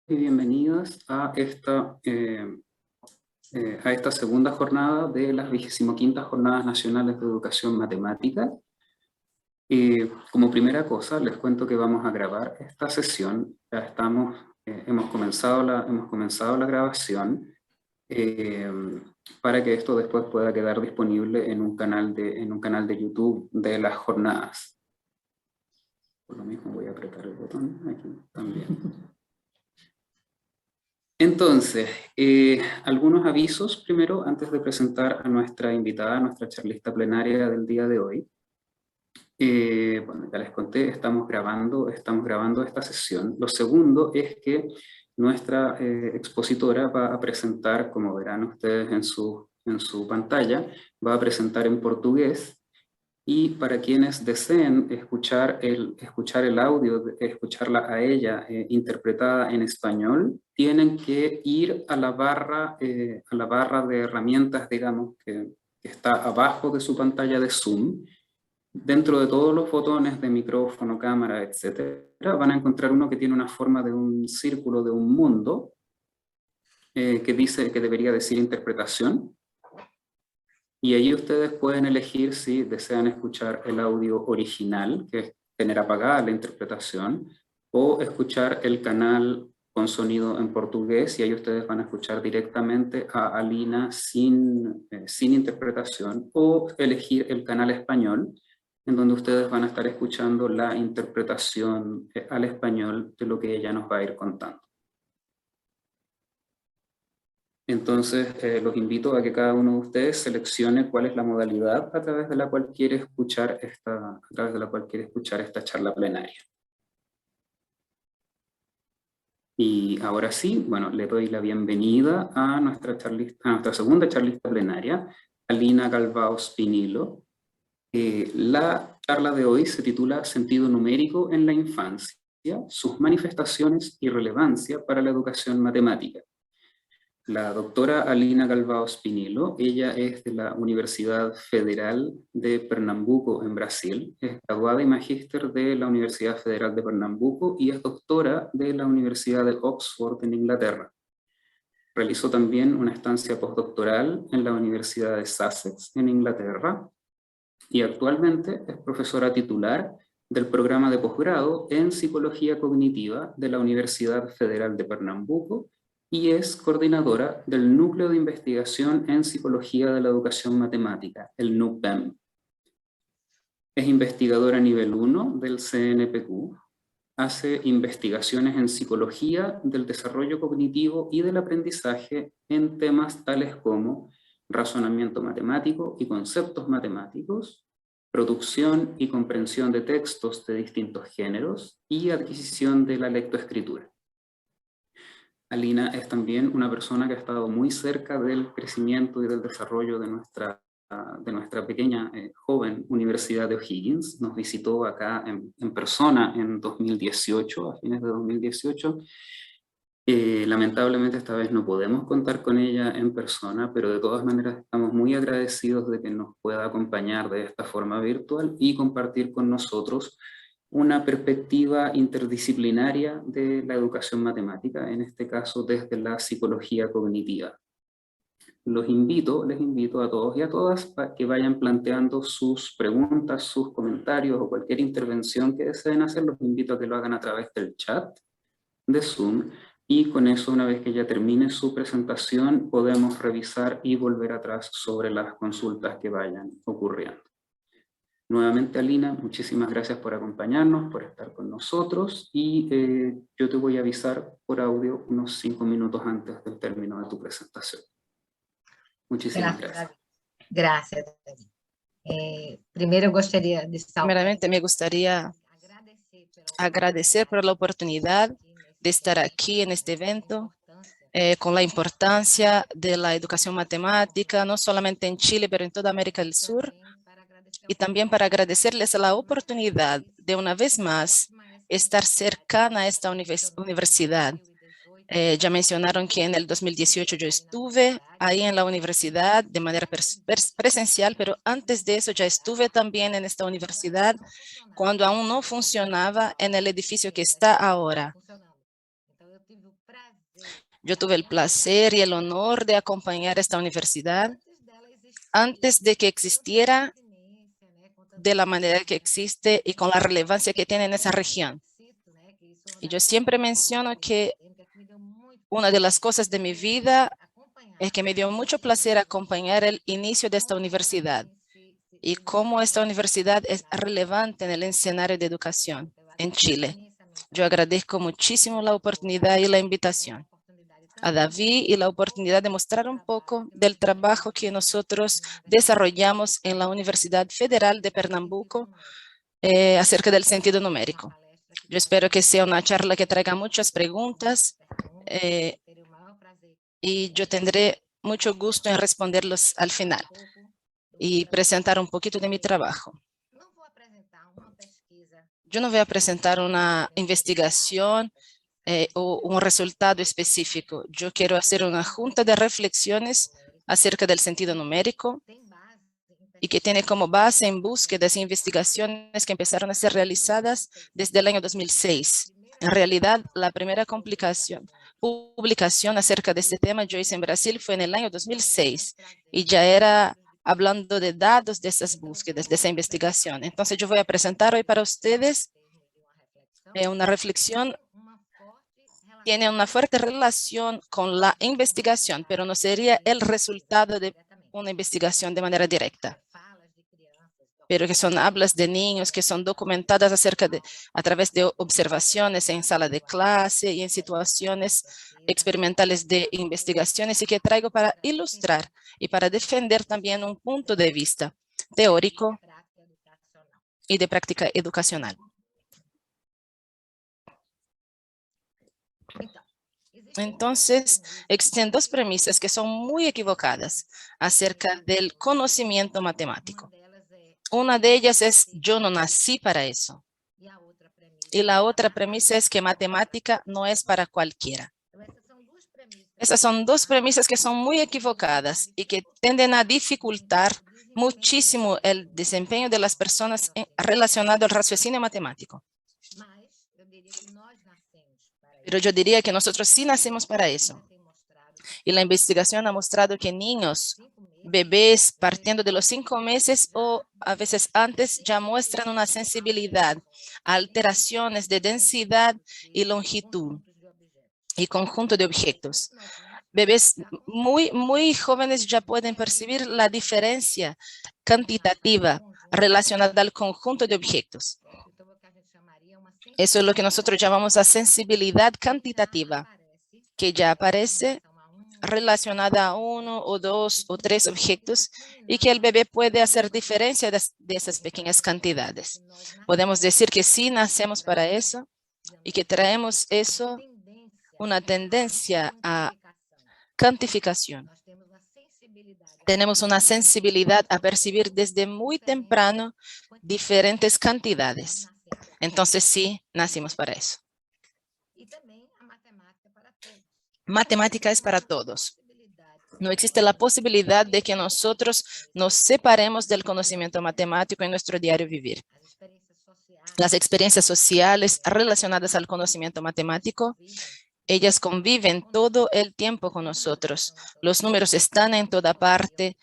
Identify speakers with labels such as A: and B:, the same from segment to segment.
A: Y bienvenidas a esta segunda jornada de las 25ª Jornadas Nacionales de Educación Matemática. Como primera cosa, les cuento que vamos a grabar esta sesión. Ya hemos comenzado la grabación para que esto después pueda quedar disponible en un canal de YouTube de las jornadas. Por lo mismo voy a apretar el botón aquí también. Entonces, algunos avisos primero antes de presentar a nuestra invitada, a nuestra charlista plenaria del día de hoy. Bueno, ya les conté, estamos grabando esta sesión. Lo segundo es que nuestra expositora va a presentar, como verán ustedes en su pantalla, va a presentar en portugués. Y para quienes deseen escuchar el audio, escucharla a ella interpretada en español, tienen que ir a la barra de herramientas, digamos, que está abajo de su pantalla de Zoom. Dentro de todos los botones de micrófono, cámara, etcétera, van a encontrar uno que tiene una forma de un círculo, de un mundo, que debería decir interpretación. Y ahí ustedes pueden elegir si desean escuchar el audio original, que es tener apagada la interpretación, o escuchar el canal con sonido en portugués, y ahí ustedes van a escuchar directamente a Alina sin interpretación, o elegir el canal español, en donde ustedes van a estar escuchando la interpretación al español de lo que ella nos va a ir contando. Entonces, los invito a que cada uno de ustedes seleccione cuál es la modalidad a través de la cual quiere escuchar esta charla plenaria. Y ahora sí, bueno, le doy la bienvenida a nuestra segunda charlista plenaria, Alina Galvao Spinillo. La charla de hoy se titula Sentido numérico en la infancia, sus manifestaciones y relevancia para la educación matemática. La doctora Alina Galvao Spinillo, ella es de la Universidad Federal de Pernambuco en Brasil, es graduada y magíster de la Universidad Federal de Pernambuco y es doctora de la Universidad de Oxford en Inglaterra. Realizó también una estancia postdoctoral en la Universidad de Sussex en Inglaterra y actualmente es profesora titular del programa de posgrado en Psicología Cognitiva de la Universidad Federal de Pernambuco y es coordinadora del Núcleo de Investigación en Psicología de la Educación Matemática, el NUPEM. Es investigadora nivel 1 del CNPq, hace investigaciones en psicología del desarrollo cognitivo y del aprendizaje en temas tales como razonamiento matemático y conceptos matemáticos, producción y comprensión de textos de distintos géneros y adquisición de la lectoescritura. Alina es también una persona que ha estado muy cerca del crecimiento y del desarrollo de nuestra pequeña, joven Universidad de O'Higgins. Nos visitó acá en persona en 2018, a fines de 2018. Lamentablemente esta vez no podemos contar con ella en persona, pero de todas maneras estamos muy agradecidos de que nos pueda acompañar de esta forma virtual y compartir con nosotros una perspectiva interdisciplinaria de la educación matemática, en este caso desde la psicología cognitiva. Les invito a todos y a todas para que vayan planteando sus preguntas, sus comentarios o cualquier intervención que deseen hacer. Los invito a que lo hagan a través del chat de Zoom y con eso, una vez que ya termine su presentación, podemos revisar y volver atrás sobre las consultas que vayan ocurriendo. Nuevamente, Alina, muchísimas gracias por acompañarnos, por estar con nosotros y yo te voy a avisar por audio unos 5 minutos antes del término de tu presentación. Muchísimas gracias.
B: Gracias. Primero
C: Primeramente me gustaría agradecer por la oportunidad de estar aquí en este evento con la importancia de la educación matemática, no solamente en Chile, pero en toda América del Sur. Y también para agradecerles la oportunidad de una vez más estar cercana a esta universidad. Ya mencionaron que en el 2018 yo estuve ahí en la universidad de manera presencial, pero antes de eso ya estuve también en esta universidad cuando aún no funcionaba en el edificio que está ahora. Yo tuve el placer y el honor de acompañar esta universidad antes de que existiera de la manera que existe y con la relevancia que tiene en esa región. Y yo siempre menciono que una de las cosas de mi vida es que me dio mucho placer acompañar el inicio de esta universidad y cómo esta universidad es relevante en el escenario de educación en Chile. Yo agradezco muchísimo la oportunidad y la invitación a David y la oportunidad de mostrar un poco del trabajo que nosotros desarrollamos en la Universidad Federal de Pernambuco acerca del sentido numérico. Yo espero que sea una charla que traiga muchas preguntas y yo tendré mucho gusto en responderlos al final y presentar un poquito de mi trabajo. Yo no voy a presentar una investigación o un resultado específico. Yo quiero hacer una junta de reflexiones acerca del sentido numérico y que tiene como base en búsquedas e investigaciones que empezaron a ser realizadas desde el año 2006. En realidad, la primera publicación acerca de este tema yo hice en Brasil fue en el año 2006 y ya era hablando de datos de esas búsquedas, de esa investigación. Entonces yo voy a presentar hoy para ustedes una reflexión. Tiene una fuerte relación con la investigación, pero no sería el resultado de una investigación de manera directa, pero que son hablas de niños que son documentadas a través de observaciones en sala de clase y en situaciones experimentales de investigaciones y que traigo para ilustrar y para defender también un punto de vista teórico y de práctica educacional. Entonces, existen dos premisas que son muy equivocadas acerca del conocimiento matemático. Una de ellas es, yo no nací para eso. Y la otra premisa es que matemática no es para cualquiera. Esas son dos premisas que son muy equivocadas y que tienden a dificultar muchísimo el desempeño de las personas relacionado al raciocinio matemático. Pero yo diría que nosotros sí nacemos para eso. Y la investigación ha mostrado que niños, bebés partiendo de los 5 meses o a veces antes ya muestran una sensibilidad a alteraciones de densidad y longitud y conjunto de objetos. Bebés muy jóvenes ya pueden percibir la diferencia cuantitativa relacionada al conjunto de objetos. Eso es lo que nosotros llamamos a sensibilidad cuantitativa, que ya aparece relacionada a 1 o 2 o 3 objetos y que el bebé puede hacer diferencia de esas pequeñas cantidades. Podemos decir que sí nacemos para eso y que traemos eso, una tendencia a cuantificación. Tenemos una sensibilidad a percibir desde muy temprano diferentes cantidades. Entonces sí, nacimos para eso. Matemática es para todos. No existe la posibilidad de que nosotros nos separemos del conocimiento matemático en nuestro diario vivir. Las experiencias sociales relacionadas al conocimiento matemático, ellas conviven todo el tiempo con nosotros. Los números están en toda parte,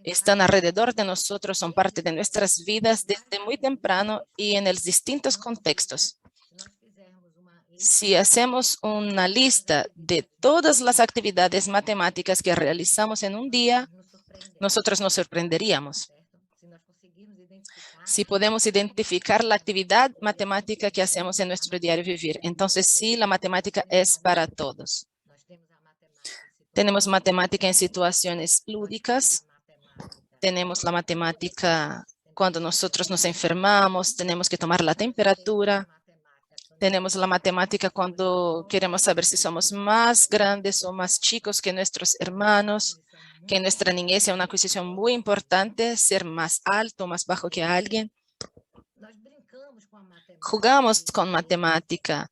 C: están alrededor de nosotros, son parte de nuestras vidas desde muy temprano y en los distintos contextos. Si hacemos una lista de todas las actividades matemáticas que realizamos en un día, nosotros nos sorprenderíamos. Si podemos identificar la actividad matemática que hacemos en nuestro diario vivir, entonces sí, la matemática es para todos. Tenemos matemática en situaciones lúdicas, tenemos la matemática cuando nosotros nos enfermamos, tenemos que tomar la temperatura. Tenemos la matemática cuando queremos saber si somos más grandes o más chicos que nuestros hermanos, que en nuestra niñez es una adquisición muy importante, ser más alto o más bajo que alguien. Jugamos con matemática.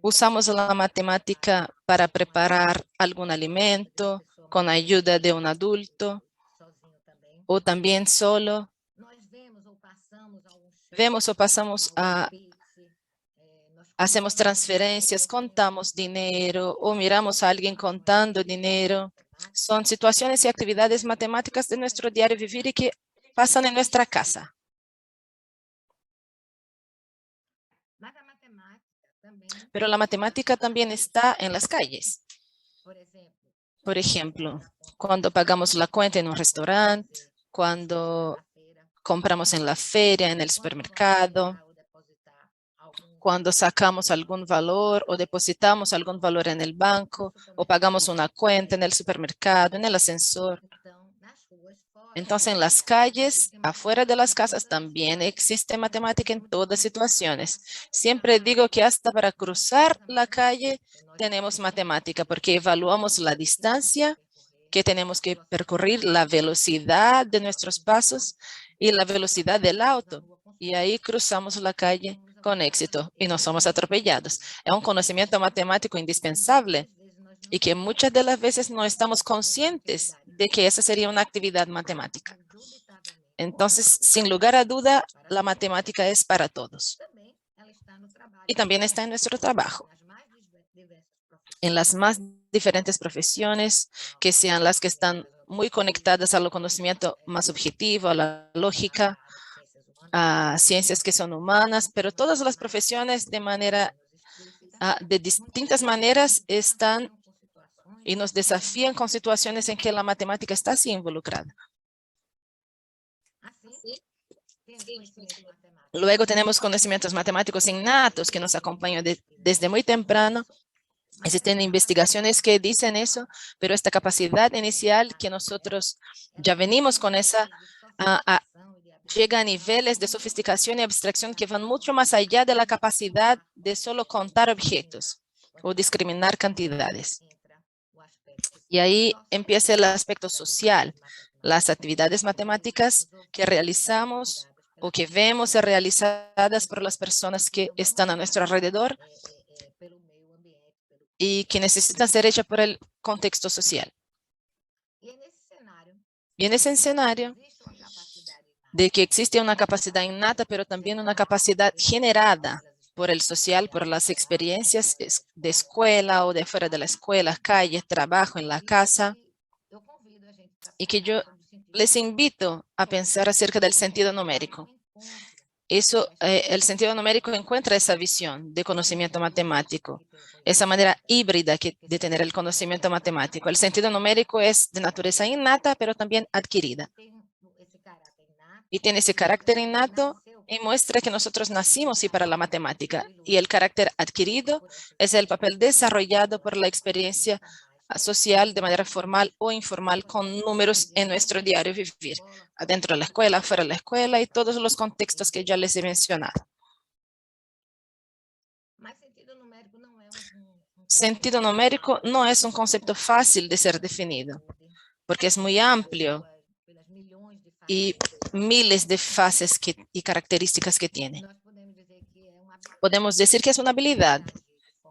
C: Usamos la matemática para preparar algún alimento con ayuda de un adulto o también solo. Vemos o pasamos a hacemos transferencias, contamos dinero o miramos a alguien contando dinero. Son situaciones y actividades matemáticas de nuestro diario vivir y que pasan en nuestra casa. Pero la matemática también está en las calles. Por ejemplo, cuando pagamos la cuenta en un restaurante, cuando compramos en la feria, en el supermercado, cuando sacamos algún valor o depositamos algún valor en el banco o pagamos una cuenta en el supermercado, en el ascensor. Entonces, en las calles, afuera de las casas, también existe matemática en todas situaciones. Siempre digo que hasta para cruzar la calle tenemos matemática, porque evaluamos la distancia que tenemos que percorrer, la velocidad de nuestros pasos y la velocidad del auto. Y ahí cruzamos la calle con éxito y no somos atropellados. Es un conocimiento matemático indispensable y que muchas de las veces no estamos conscientes de que esa sería una actividad matemática. Entonces, sin lugar a duda, la matemática es para todos. Y también está en nuestro trabajo. En las más diferentes profesiones, que sean las que están muy conectadas al conocimiento más objetivo, a la lógica, a ciencias que son humanas, pero todas las profesiones de distintas maneras están y nos desafían con situaciones en que la matemática está así involucrada. Luego tenemos conocimientos matemáticos innatos que nos acompañan desde muy temprano. Existen investigaciones que dicen eso, pero esta capacidad inicial que nosotros ya venimos con esa, llega a niveles de sofisticación y abstracción que van mucho más allá de la capacidad de solo contar objetos o discriminar cantidades. Y ahí empieza el aspecto social, las actividades matemáticas que realizamos o que vemos ser realizadas por las personas que están a nuestro alrededor y que necesitan ser hechas por el contexto social. Y en ese escenario de que existe una capacidad innata, pero también una capacidad generada por el social, por las experiencias de escuela o de fuera de la escuela, calle, trabajo, en la casa, y que yo les invito a pensar acerca del sentido numérico. El sentido numérico encuentra esa visión de conocimiento matemático, esa manera híbrida de tener el conocimiento matemático. El sentido numérico es de naturaleza innata, pero también adquirida. Y tiene ese carácter innato y muestra que nosotros nacimos y para la matemática. Y el carácter adquirido es el papel desarrollado por la experiencia social de manera formal o informal con números en nuestro diario vivir, adentro de la escuela, fuera de la escuela y todos los contextos que ya les he mencionado. Sentido numérico no es un concepto fácil de ser definido, porque es muy amplio y miles de fases y características que tiene. Podemos decir que es una habilidad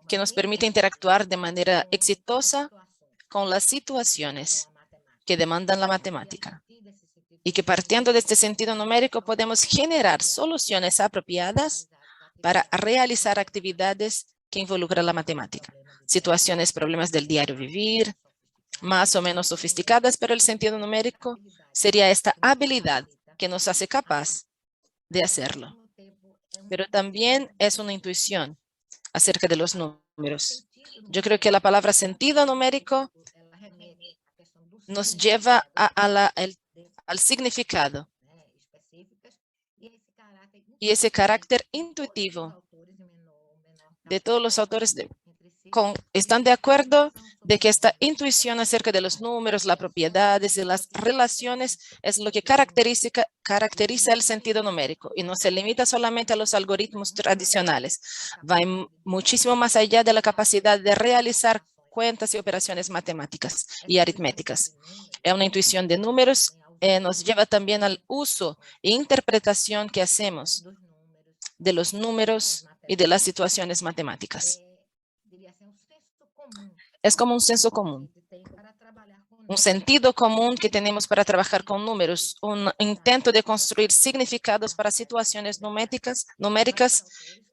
C: que nos permite interactuar de manera exitosa con las situaciones que demandan la matemática y que partiendo de este sentido numérico podemos generar soluciones apropiadas para realizar actividades que involucran la matemática. Situaciones, problemas del diario vivir, más o menos sofisticadas, pero el sentido numérico sería esta habilidad que nos hace capaz de hacerlo. Pero también es una intuición acerca de los números. Yo creo que la palabra sentido numérico nos lleva al significado y ese carácter intuitivo de todos los autores están de acuerdo de que esta intuición acerca de los números, las propiedades y las relaciones es lo que caracteriza el sentido numérico y no se limita solamente a los algoritmos tradicionales. Va muchísimo más allá de la capacidad de realizar cuentas y operaciones matemáticas y aritméticas. Es una intuición de números, nos lleva también al uso e interpretación que hacemos de los números y de las situaciones matemáticas. Es como un senso común un sentido común que tenemos para trabajar con números, un intento de construir significados para situaciones numéricas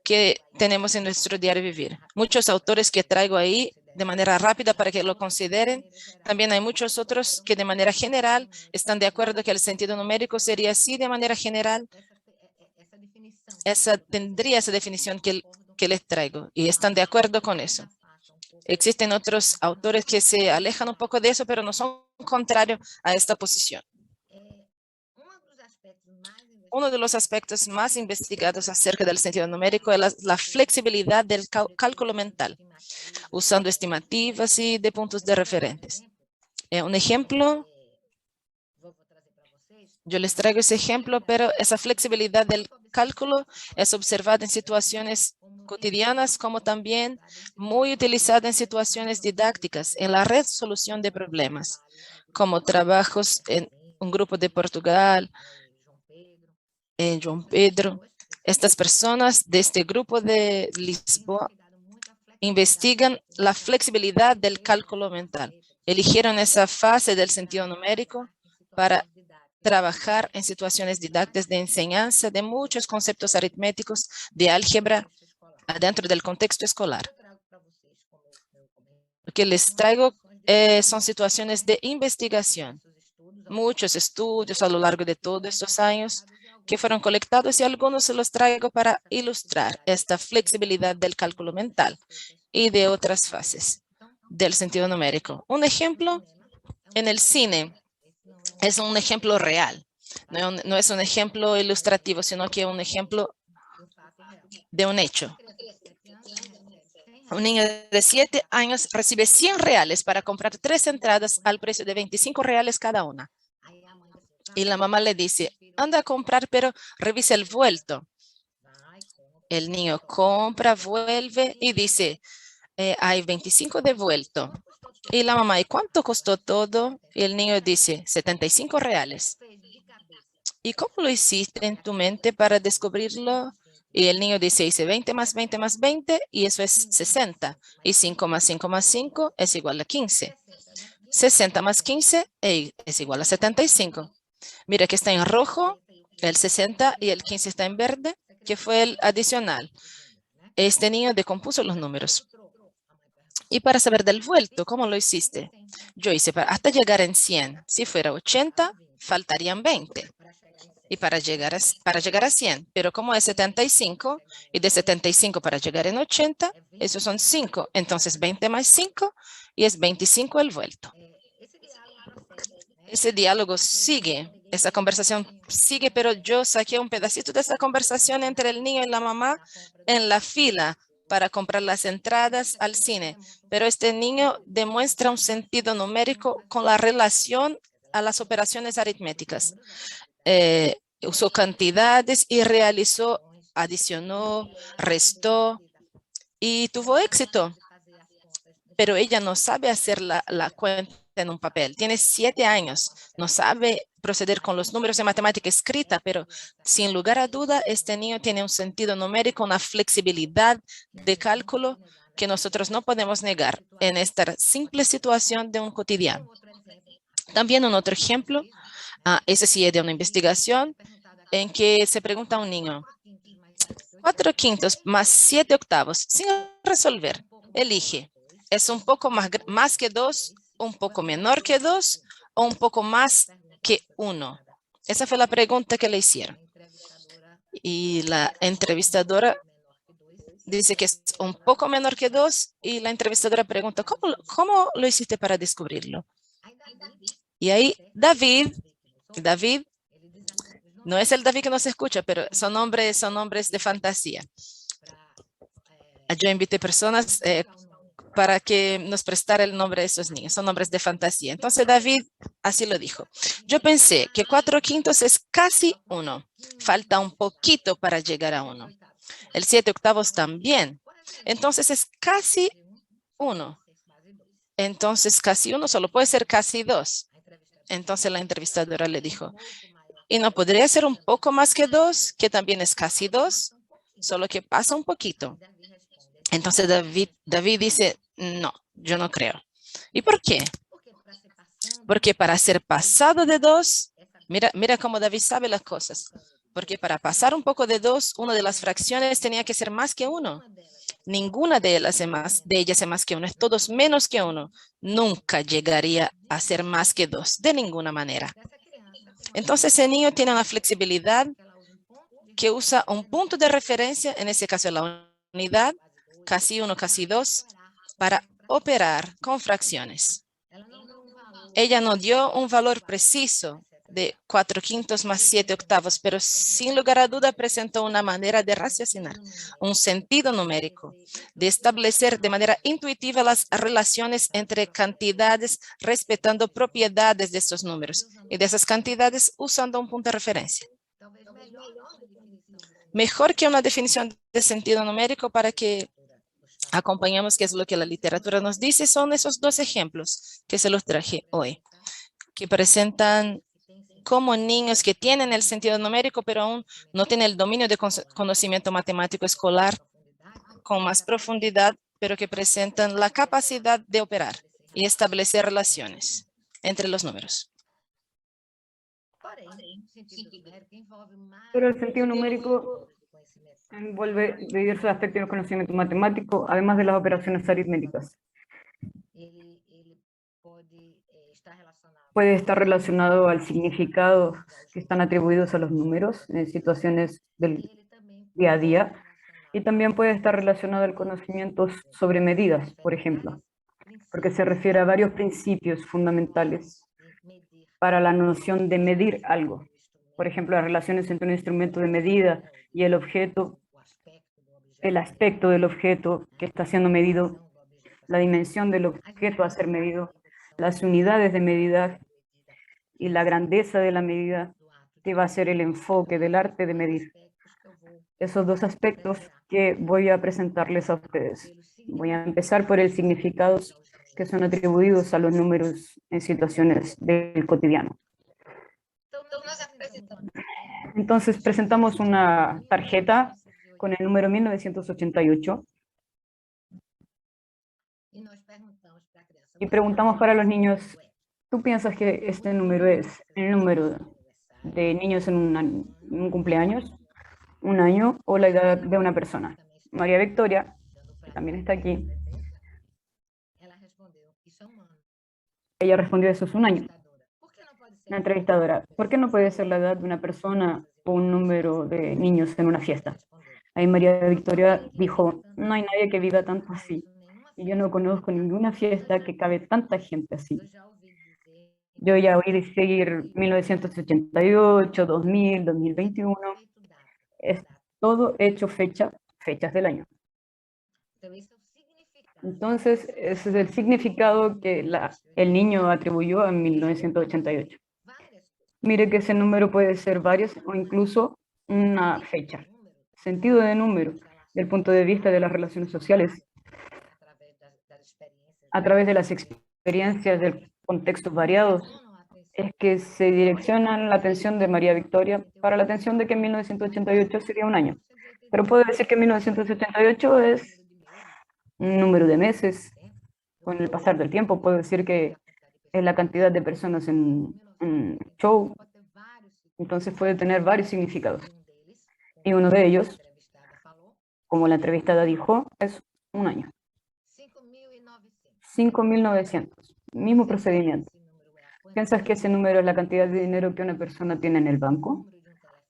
C: que tenemos en nuestro diario vivir. Muchos autores que traigo ahí de manera rápida para que lo consideren. También hay muchos otros que de manera general están de acuerdo que el sentido numérico sería así de manera general. Tendría esa definición que les traigo y están de acuerdo con eso. Existen otros autores que se alejan un poco de eso, pero no son contrarios a esta posición. Uno de los aspectos más investigados acerca del sentido numérico es la flexibilidad del cálculo mental, usando estimativas y de puntos de referentes. Un ejemplo, yo les traigo ese ejemplo, pero esa flexibilidad del cálculo es observada en situaciones cotidianas como también muy utilizada en situaciones didácticas, en la resolución de problemas, como trabajos en un grupo de Portugal, en João Pedro. Estas personas de este grupo de Lisboa investigan la flexibilidad del cálculo mental. Eligieron esa fase del sentido numérico para trabajar en situaciones didácticas de enseñanza de muchos conceptos aritméticos de álgebra dentro del contexto escolar. Lo que les traigo son situaciones de investigación. Muchos estudios a lo largo de todos estos años que fueron colectados y algunos se los traigo para ilustrar esta flexibilidad del cálculo mental y de otras fases del sentido numérico. Un ejemplo en el cine es un ejemplo real. No es un ejemplo ilustrativo, sino que un ejemplo de un hecho. Un niño de 7 años recibe 100 reales para comprar 3 entradas al precio de 25 reales cada una. Y la mamá le dice, anda a comprar, pero revisa el vuelto. El niño compra, vuelve y dice, hay 25 de vuelto. Y la mamá, ¿y cuánto costó todo? Y el niño dice, 75 reales. ¿Y cómo lo hiciste en tu mente para descubrirlo? Y el niño dice, hice 20 más 20 más 20 y eso es 60. Y 5 más 5 más 5 es igual a 15. 60 más 15 es igual a 75. Mira que está en rojo el 60 y el 15 está en verde, que fue el adicional. Este niño decompuso los números. Y para saber del vuelto, ¿cómo lo hiciste? Yo hice hasta llegar en 100. Si fuera 80, faltarían 20. Y para llegar a 100, pero como es 75, y de 75 para llegar en 80, esos son 5. Entonces 20 más 5 y es 25 el vuelto. Ese diálogo sigue, esa conversación sigue, pero yo saqué un pedacito de esa conversación entre el niño y la mamá en la fila para comprar las entradas al cine. Pero este niño demuestra un sentido numérico con la relación a las operaciones aritméticas. Usó cantidades y realizó, adicionó, restó y tuvo éxito. Pero ella no sabe hacer la cuenta en un papel. Tiene 7 años, no sabe proceder con los números de matemática escrita, pero sin lugar a duda, este niño tiene un sentido numérico, una flexibilidad de cálculo que nosotros no podemos negar en esta simple situación de un cotidiano. También un otro ejemplo, ese sí es de una investigación en que se pregunta a un niño, 4/5 más 7/8, sin resolver, elige. ¿Es un poco más que 2, un poco menor que 2 o un poco más que 1? Esa fue la pregunta que le hicieron. Y la entrevistadora dice que es un poco menor que 2 y la entrevistadora pregunta, ¿cómo lo hiciste para descubrirlo? Y ahí David, no es el David que nos escucha, pero son nombres de fantasía. Yo invité personas para que nos prestara el nombre de esos niños. Son nombres de fantasía. Entonces David así lo dijo. Yo pensé que 4/5 es casi 1. Falta un poquito para llegar a 1. El 7/8 también. Entonces es casi 1. Entonces casi 1 solo puede ser casi 2. Entonces la entrevistadora le dijo, ¿y no podría ser un poco más que 2, que también es casi 2? Solo que pasa un poquito. Entonces David dice, no, yo no creo. ¿Y por qué? Porque para ser pasado de 2, mira cómo David sabe las cosas. Porque para pasar un poco de 2, una de las fracciones tenía que ser más que 1. Ninguna de ellas es más que 1, es todos menos que 1. Nunca llegaría a ser más que 2, de ninguna manera. Entonces ese niño tiene una flexibilidad que usa un punto de referencia, en ese caso la unidad, casi 1, casi 2, para operar con fracciones. Ella no dio un valor preciso de 4/5 más 7/8, pero sin lugar a duda presentó una manera de raciocinar, un sentido numérico, de establecer de manera intuitiva las relaciones entre cantidades, respetando propiedades de estos números y de esas cantidades usando un punto de referencia. Mejor que una definición de sentido numérico para que acompañemos qué es lo que la literatura nos dice, son esos 2 ejemplos que se los traje hoy, que presentan como niños que tienen el sentido numérico, pero aún no tienen el dominio de conocimiento matemático escolar con más profundidad, pero que presentan la capacidad de operar y establecer relaciones entre los números.
D: Pero el sentido numérico envuelve diversos aspectos del conocimiento matemático, además de las operaciones aritméticas. Puede estar relacionado al significado que están atribuidos a los números en situaciones del día a día, y también puede estar relacionado al conocimiento sobre medidas, por ejemplo, porque se refiere a varios principios fundamentales para la noción de medir algo. Por ejemplo, las relaciones entre un instrumento de medida y el objeto, el aspecto del objeto que está siendo medido, la dimensión del objeto a ser medido, las unidades de medida y la grandeza de la medida, que va a ser el enfoque del arte de medir. Esos 2 aspectos que voy a presentarles a ustedes. Voy a empezar por el significado que son atribuidos a los números en situaciones del cotidiano. Entonces presentamos una tarjeta con el número 1988 y preguntamos para los niños, ¿tú piensas que este número es el número de niños en un cumpleaños, un año o la edad de una persona? María Victoria, que también está aquí, ella respondió, eso es un año. La entrevistadora, ¿por qué no puede ser la edad de una persona o un número de niños en una fiesta? Ahí María Victoria dijo, no hay nadie que viva tanto así. Y yo no conozco ninguna fiesta que cabe tanta gente así. Yo ya oí decir 1988, 2000, 2021. Es todo hecho fechas del año. Entonces, ese es el significado que el niño atribuyó a 1988. Mire que ese número puede ser varios o incluso una fecha. Sentido de número, desde el punto de vista de las relaciones sociales, a través de las experiencias de contextos variados, es que se direcciona la atención de María Victoria para la atención de que 1988 sería un año. Pero puedo decir que 1988 es un número de meses. Con el pasar del tiempo puedo decir que es la cantidad de personas en un show. Entonces puede tener varios significados. Y uno de ellos, como la entrevistada dijo, es un año. 5.900, mismo procedimiento. ¿Piensas que ese número es la cantidad de dinero que una persona tiene en el banco?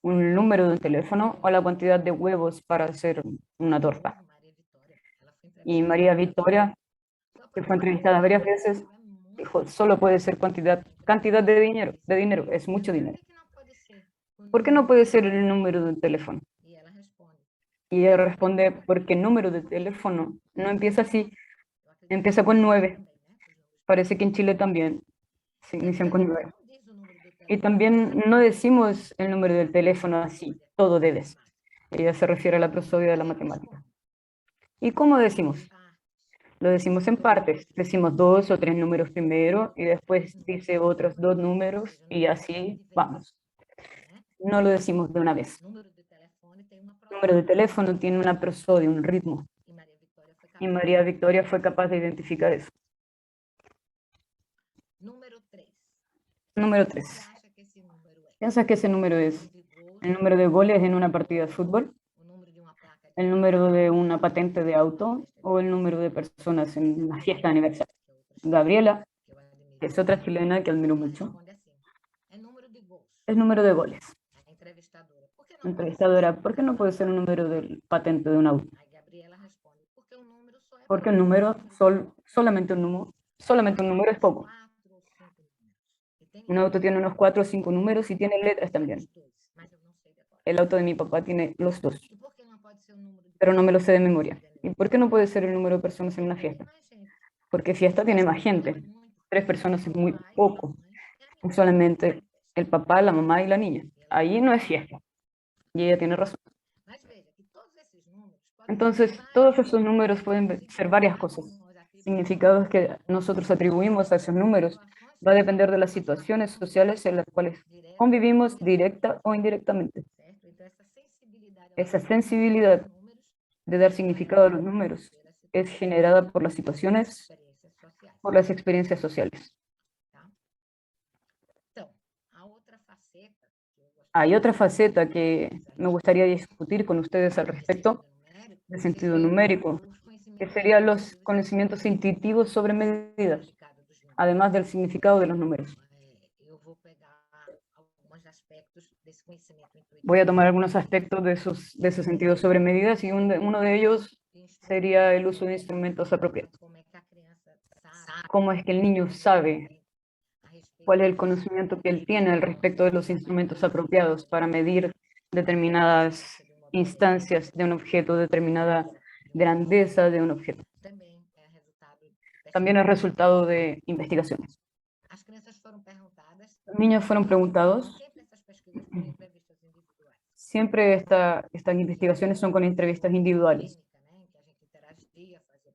D: ¿Un número de un teléfono o la cantidad de huevos para hacer una torta? Y María Victoria, que fue entrevistada varias veces, dijo, solo puede ser cantidad de dinero, es mucho dinero. ¿Por qué no puede ser el número de un teléfono? Y ella responde, porque el número de teléfono no empieza así, empieza con 9. Parece que en Chile también se inician con 9. Y también no decimos el número del teléfono así, todo debes. Ella se refiere a la prosodia de la matemática. ¿Y cómo decimos? Lo decimos en partes. Decimos 2 o 3 números primero y después dice otros 2 números y así vamos. No lo decimos de una vez. El número de teléfono tiene una prosodia, un ritmo. Y María Victoria fue capaz de identificar eso. Número 3. ¿Piensas que ese número es el número de goles en una partida de fútbol? ¿El número de una patente de auto? ¿O el número de personas en una fiesta de aniversario? Gabriela, que es otra chilena que admiro mucho. El número de goles. Entrevistadora, ¿por qué no puede ser un número de patente de un auto? Porque un número, solamente un número es poco. Un auto tiene unos 4 o 5 números y tiene letras también. El auto de mi papá tiene los 2, pero no me lo sé de memoria. ¿Y por qué no puede ser el número de personas en una fiesta? Porque fiesta tiene más gente. 3 personas es muy poco. Solamente el papá, la mamá y la niña. Ahí no es fiesta. Y ella tiene razón. Entonces, todos esos números pueden ser varias cosas. Significados que nosotros atribuimos a esos números va a depender de las situaciones sociales en las cuales convivimos directa o indirectamente. Esa sensibilidad de dar significado a los números es generada por las situaciones, por las experiencias sociales. Hay otra faceta que me gustaría discutir con ustedes al respecto del sentido numérico, que serían los conocimientos intuitivos sobre medidas, además del significado de los números. Voy a tomar algunos aspectos de esos sentidos sobre medidas y uno de ellos sería el uso de instrumentos apropiados. ¿Cómo es que el niño sabe cuál es el conocimiento que él tiene al respecto de los instrumentos apropiados para medir determinadas instancias de un objeto, determinada grandeza de un objeto? También es resultado de investigaciones. Los niños fueron preguntados. Siempre estas investigaciones son con entrevistas individuales.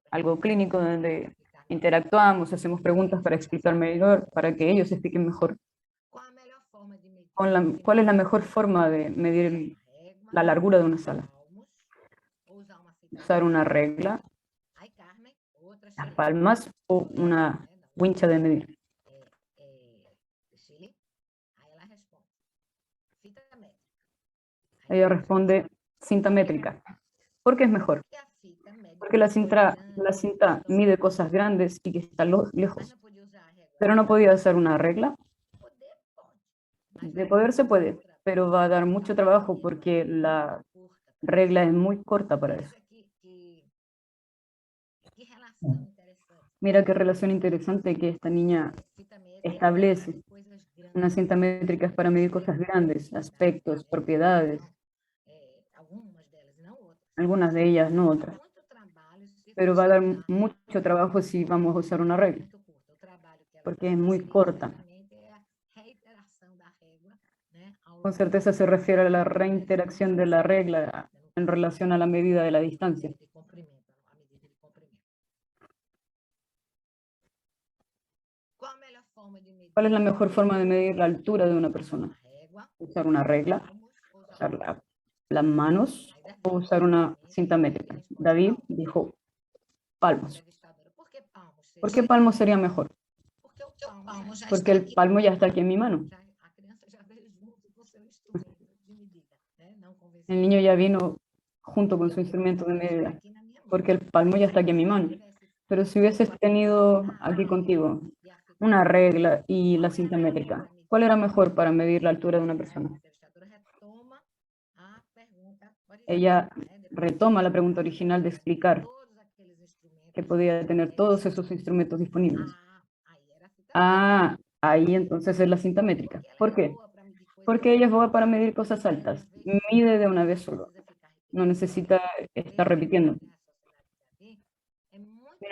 D: Algo clínico donde interactuamos, hacemos preguntas para explicar mejor, para que ellos expliquen mejor. ¿Cuál es la mejor forma de medir la largura de una sala? Usar una regla, las palmas o una wincha de medir. Ella responde cinta métrica. ¿Por qué es mejor? Porque la cinta mide cosas grandes y que están lejos. Pero no podía usar una regla. De poder se puede, pero va a dar mucho trabajo porque la regla es muy corta para eso. Mira qué relación interesante que esta niña establece. Una cinta métrica es para medir cosas grandes, aspectos, propiedades. Algunas de ellas, no otras. Pero va a dar mucho trabajo si vamos a usar una regla, porque es muy corta. Con certeza se refiere a la reinteracción de la regla en relación a la medida de la distancia. ¿Cuál es la mejor forma de medir la altura de una persona? ¿Usar una regla? ¿Usar las manos? ¿O usar una cinta métrica? David dijo palmos. ¿Por qué palmos sería mejor? Porque el palmo ya está aquí en mi mano. El niño ya vino junto con su instrumento de medida, porque el palmo ya está aquí en mi mano. Pero si hubieses tenido aquí contigo una regla y la cinta métrica, ¿cuál era mejor para medir la altura de una persona? Ella retoma la pregunta original de explicar que podía tener todos esos instrumentos disponibles. Ah, ahí entonces es la cinta métrica. ¿Por qué? Porque ella es boa para medir cosas altas. Mide de una vez solo. No necesita estar repitiendo.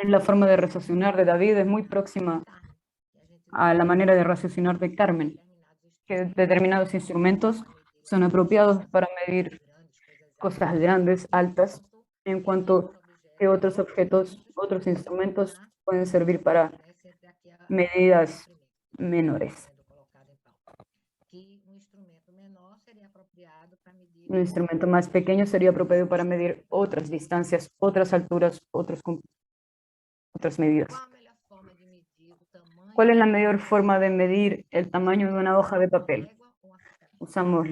D: La forma de raciocinar de David es muy próxima a la manera de raciocinar de Carmen, que determinados instrumentos son apropiados para medir cosas grandes, altas, en cuanto que otros objetos, otros instrumentos pueden servir para medidas menores. Un instrumento más pequeño sería apropiado para medir otras distancias, otras alturas, otras medidas. ¿Cuál es la mejor forma de medir el tamaño de una hoja de papel? ¿Usamos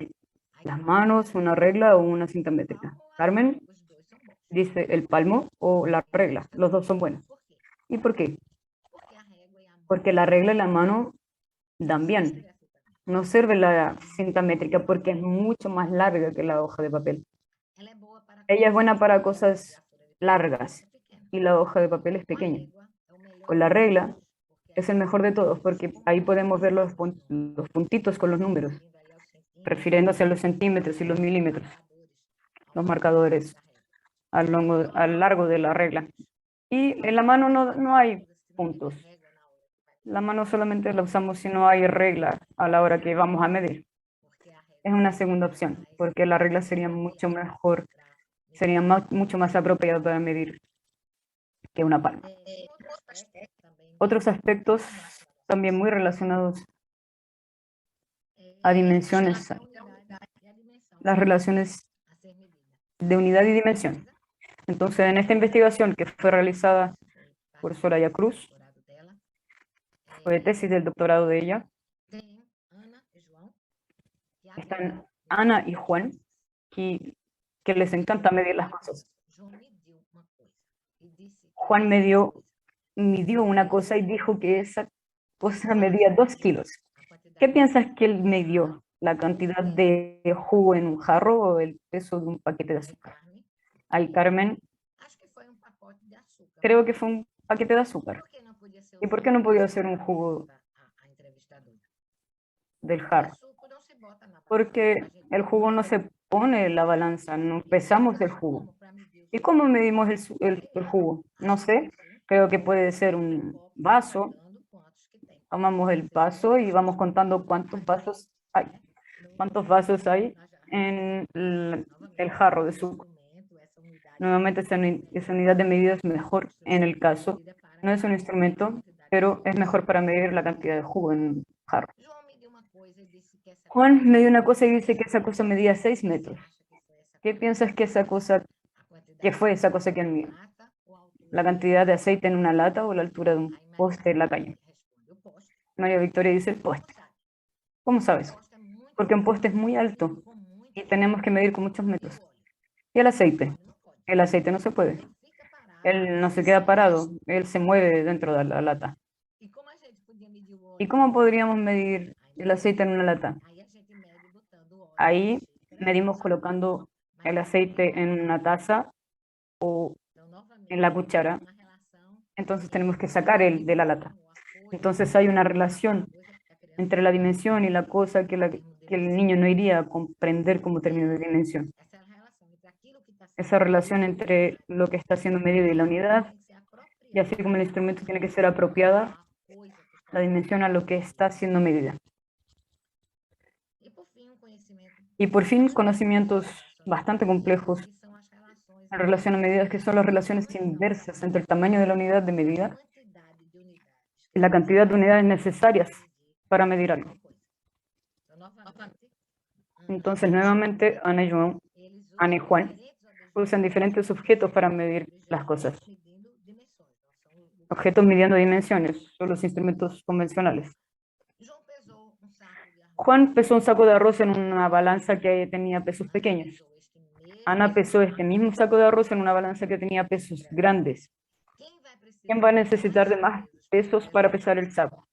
D: las manos, una regla o una cinta métrica? Carmen dice el palmo o la regla. Los dos son buenos. ¿Y por qué? Porque la regla y la mano dan bien. No sirve la cinta métrica porque es mucho más larga que la hoja de papel. Ella es buena para cosas largas y la hoja de papel es pequeña. Con la regla es el mejor de todos porque ahí podemos ver los puntitos con los números, refiriéndose a los centímetros y los milímetros, los marcadores a lo largo de la regla. Y en la mano no hay puntos. La mano solamente la usamos si no hay regla a la hora que vamos a medir. Es una segunda opción, porque la regla sería mucho mejor, sería mucho más apropiada para medir que una palma. Otros aspectos también muy relacionados a dimensiones, las relaciones de unidad y dimensión. Entonces, en esta investigación que fue realizada por Soraya Cruz, fue tesis del doctorado de ella, están Ana y Juan, que les encanta medir las cosas. Juan midió una cosa y dijo que esa cosa medía 2 kilos. ¿Qué piensas que él midió? ¿La cantidad de jugo en un jarro o el peso de un paquete de azúcar? Ay, Carmen, creo que fue un paquete de azúcar. ¿Y por qué no podía ser un jugo del jarro? Porque el jugo no se pone en la balanza, no pesamos el jugo. ¿Y cómo medimos el jugo? No sé, creo que puede ser un vaso. Tomamos el vaso y vamos contando cuántos vasos hay en el jarro de suco. Nuevamente, esa unidad de medida es mejor en el caso. No es un instrumento, pero es mejor para medir la cantidad de jugo en un jarro. Juan me dio una cosa y dice que esa cosa medía 6 metros. ¿Qué piensas que fue esa cosa que midió? ¿La cantidad de aceite en una lata o la altura de un poste en la calle? María Victoria dice el poste. ¿Cómo sabes? Porque un poste es muy alto y tenemos que medir con muchos metros. ¿Y el aceite? El aceite no se puede. Él no se queda parado, él se mueve dentro de la lata. ¿Y cómo podríamos medir el aceite en una lata? Ahí medimos colocando el aceite en una taza o en la cuchara. Entonces tenemos que sacar el de la lata. Entonces hay una relación entre la dimensión y la cosa que el niño no iría a comprender como término de dimensión. Esa relación entre lo que está siendo medido y la unidad, y así como el instrumento tiene que ser apropiada, la dimensión a lo que está siendo medida. Y por fin, conocimientos bastante complejos en relación a medidas, que son las relaciones inversas entre el tamaño de la unidad de medida y la cantidad de unidades necesarias para medir algo. Entonces, nuevamente, Ana y Juan usan diferentes objetos para medir las cosas. Objetos midiendo dimensiones, son los instrumentos convencionales. Juan pesó un saco de arroz en una balanza que tenía pesos pequeños. Ana pesó este mismo saco de arroz en una balanza que tenía pesos grandes. ¿Quién va a necesitar de más pesos para pesar el saco?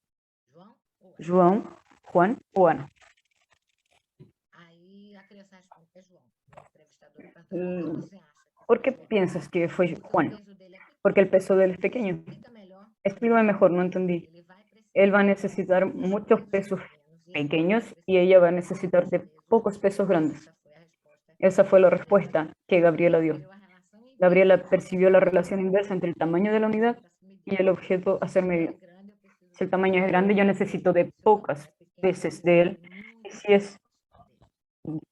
D: ¿João, Juan o Ana? ¿Por qué piensas que fue Juan? Porque el peso de él es pequeño. Explícame mejor, no entendí. Él va a necesitar muchos pesos pequeños y ella va a necesitar de pocos pesos grandes. Esa fue la respuesta que Gabriela dio. Gabriela percibió la relación inversa entre el tamaño de la unidad y el objeto a ser medido. Si el tamaño es grande, yo necesito de pocas veces de él. Y si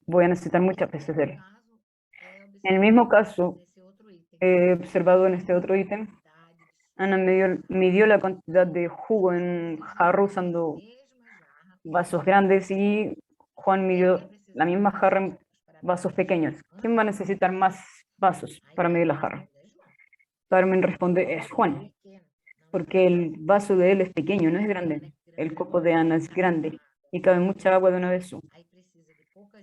D: voy a necesitar muchas veces de él. En el mismo caso, observado en este otro ítem, Ana midió la cantidad de jugo en jarro usando vasos grandes y Juan midió la misma jarra en vasos pequeños. ¿Quién va a necesitar más vasos para medir la jarra? Carmen responde, es Juan. porque el vaso de él es pequeño, no es grande. El copo de Ana es grande y cabe mucha agua de una vez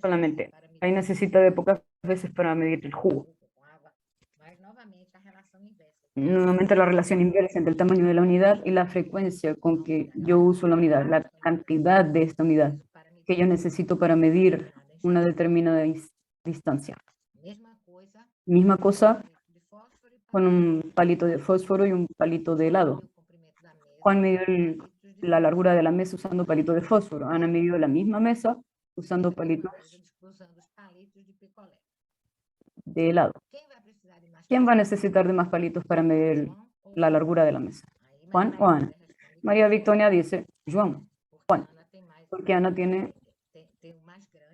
D: solamente. Ahí necesita de pocas veces para medir el jugo. Nuevamente la relación inversa entre el tamaño de la unidad y la frecuencia con que yo uso la unidad, la cantidad de esta unidad que yo necesito para medir una determinada distancia. Misma cosa con un palito de fósforo y un palito de helado. Juan midió la largura de la mesa usando palito de fósforo. Ana midió la misma mesa usando palitos de helado. ¿Quién va a necesitar de más palitos para medir la largura de la mesa? ¿Juan o Ana? María Victoria dice, Juan, porque Ana tiene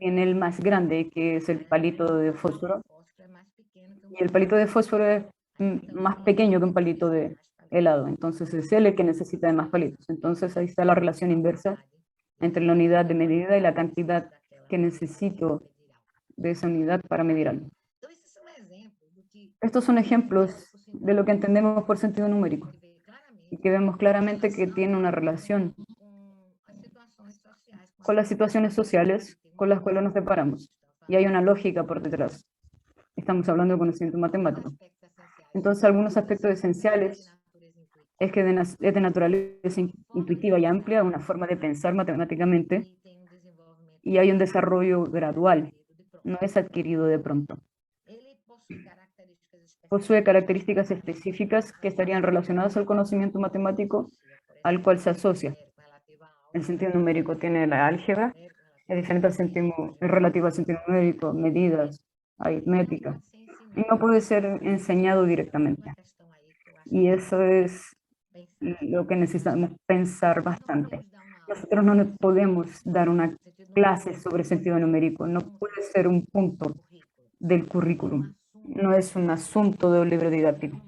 D: el más grande, que es el palito de fósforo, y el palito de fósforo es más pequeño que un palito de helado, entonces es él el que necesita de más palitos. Entonces ahí está la relación inversa entre la unidad de medida y la cantidad que necesito de esa unidad para medir algo. Estos son ejemplos de lo que entendemos por sentido numérico y que vemos claramente que tiene una relación con las situaciones sociales con las cuales nos separamos. Y hay una lógica por detrás. Estamos hablando de conocimiento matemático. Entonces, algunos aspectos esenciales es que es de naturaleza intuitiva y amplia, una forma de pensar matemáticamente, y hay un desarrollo gradual, no es adquirido de pronto. Posee características específicas que estarían relacionadas al conocimiento matemático al cual se asocia. El sentido numérico tiene la álgebra, es diferente al sentido, es relativo al sentido numérico, medidas, aritmética, y no puede ser enseñado directamente. Y eso es lo que necesitamos pensar bastante. Nosotros no podemos dar una clase sobre sentido numérico, no puede ser un punto del currículum, no es un asunto de un libro didáctico.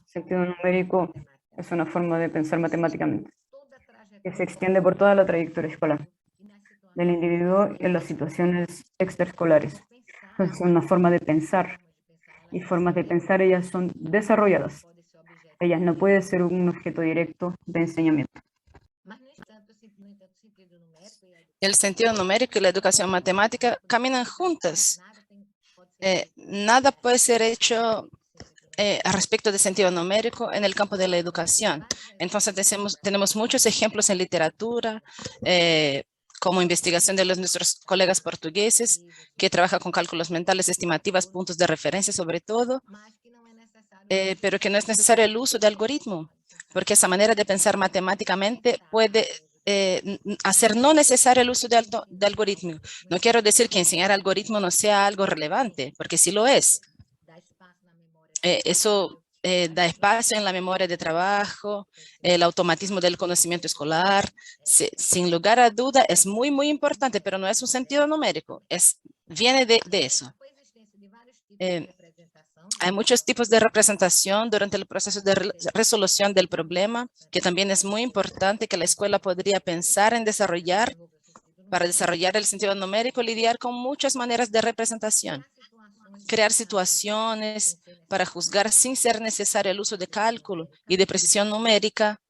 D: Sentido numérico es una forma de pensar matemáticamente, que se extiende por toda la trayectoria escolar del individuo en las situaciones extraescolares. Es una forma de pensar, y formas de pensar ellas son desarrolladas. Ellas no pueden ser un objeto directo de enseñamiento.
C: El sentido numérico y la educación matemática caminan juntas. Nada puede ser hecho a respecto de sentido numérico en el campo de la educación. Entonces tenemos muchos ejemplos en literatura, como investigación de nuestros colegas portugueses, que trabajan con cálculos mentales, estimativas, puntos de referencia sobre todo, pero que no es necesario el uso de algoritmo, porque esa manera de pensar matemáticamente puede hacer no necesario el uso de algoritmo. No quiero decir que enseñar algoritmo no sea algo relevante, porque sí lo es. Eso da espacio en la memoria de trabajo, el automatismo del conocimiento escolar. Sin lugar a duda, es muy, muy importante, pero no es un sentido numérico. Viene de eso. Hay muchos tipos de representación durante el proceso de resolución del problema, que también es muy importante que la escuela podría pensar en desarrollar. Para desarrollar el sentido numérico, lidiar con muchas maneras de representación. Crear situaciones para juzgar sin ser necesario el uso de cálculo y de precisión numérica.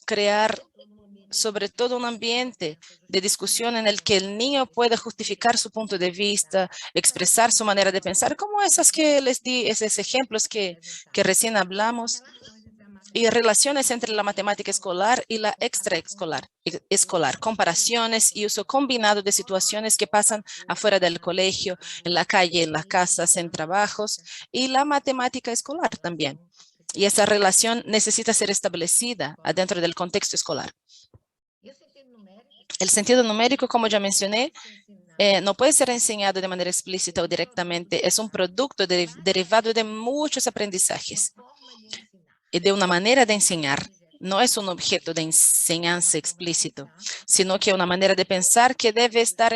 C: Crear sobre todo un ambiente de discusión en el que el niño pueda justificar su punto de vista, expresar su manera de pensar, como esas que les di, esos ejemplos que recién hablamos, y relaciones entre la matemática escolar y la extraescolar, comparaciones y uso combinado de situaciones que pasan afuera del colegio, en la calle, en las casas, en trabajos, y la matemática escolar también. Y esa relación necesita ser establecida adentro del contexto escolar. El sentido numérico, como ya mencioné, no puede ser enseñado de manera explícita o directamente. Es un producto derivado de muchos aprendizajes y de una manera de enseñar. No es un objeto de enseñanza explícito, sino que una manera de pensar que debe estar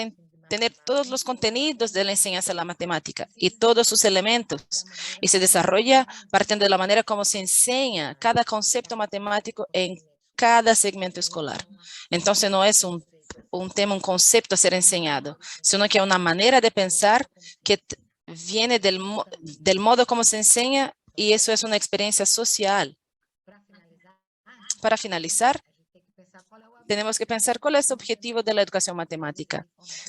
C: tener todos los contenidos de la enseñanza de la matemática y todos sus elementos, y se desarrolla partiendo de la manera como se enseña cada concepto matemático en cada segmento escolar. Entonces no es un tema, un concepto a ser enseñado, sino que es una manera de pensar que viene del modo como se enseña, y eso es una experiencia social. para finalizar, tenemos que pensar cuál es el objetivo de la educación matemática.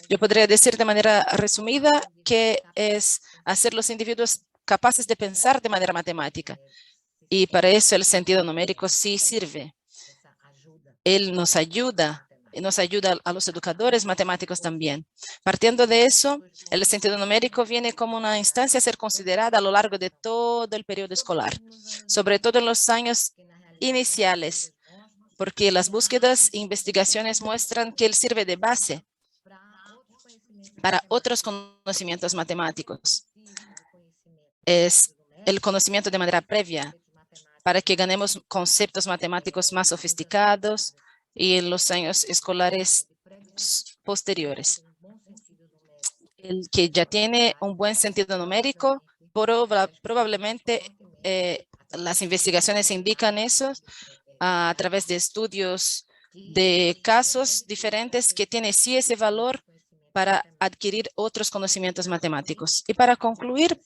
C: Yo podría decir de manera resumida que es hacer los individuos capaces de pensar de manera matemática. Y para eso el sentido numérico sí sirve. Él nos ayuda a los educadores matemáticos también. Partiendo de eso, el sentido numérico viene como una instancia a ser considerada a lo largo de todo el periodo escolar, sobre todo en los años iniciales, porque las búsquedas e investigaciones muestran que él sirve de base para otros conocimientos matemáticos. Es el conocimiento de manera previa para que ganemos conceptos matemáticos más sofisticados y en los años escolares posteriores. El que ya tiene un buen sentido numérico, probablemente las investigaciones indican eso a través de estudios de casos diferentes que tiene sí ese valor para adquirir otros conocimientos matemáticos. Y para concluir,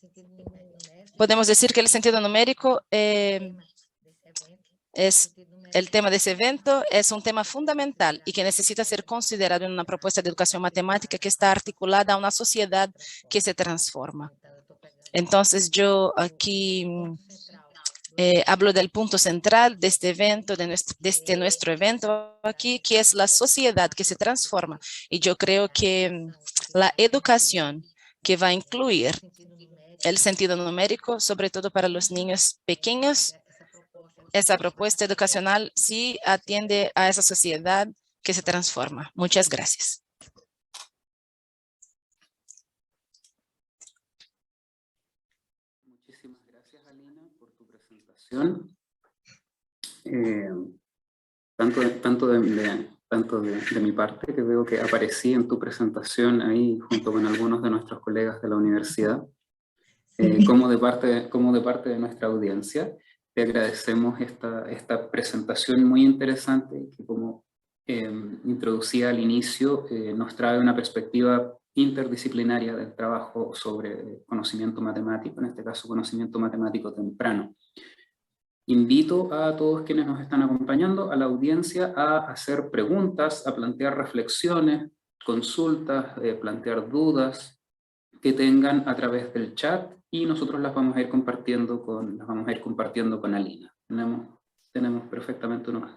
C: podemos decir que el sentido numérico es el tema de ese evento, es un tema fundamental y que necesita ser considerado en una propuesta de educación matemática que está articulada a una sociedad que se transforma. Entonces, yo aquí hablo del punto central de este evento, de nuestro evento aquí, que es la sociedad que se transforma. Y yo creo que la educación que va a incluir el sentido numérico, sobre todo para los niños pequeños, esa propuesta educacional sí atiende a esa sociedad que se transforma. Muchas gracias.
A: Muchísimas gracias, Alina, por tu presentación. Tanto de mi parte, que veo que aparecí en tu presentación ahí junto con algunos de nuestros colegas de la universidad, como de parte de nuestra audiencia. Te agradecemos esta presentación muy interesante que, como introducía al inicio, nos trae una perspectiva interdisciplinaria del trabajo sobre conocimiento matemático, en este caso conocimiento matemático temprano. Invito a todos quienes nos están acompañando, a la audiencia, a hacer preguntas, a plantear reflexiones, consultas, plantear dudas que tengan a través del chat, y nosotros las vamos a ir compartiendo con Alina. Tenemos perfectamente unos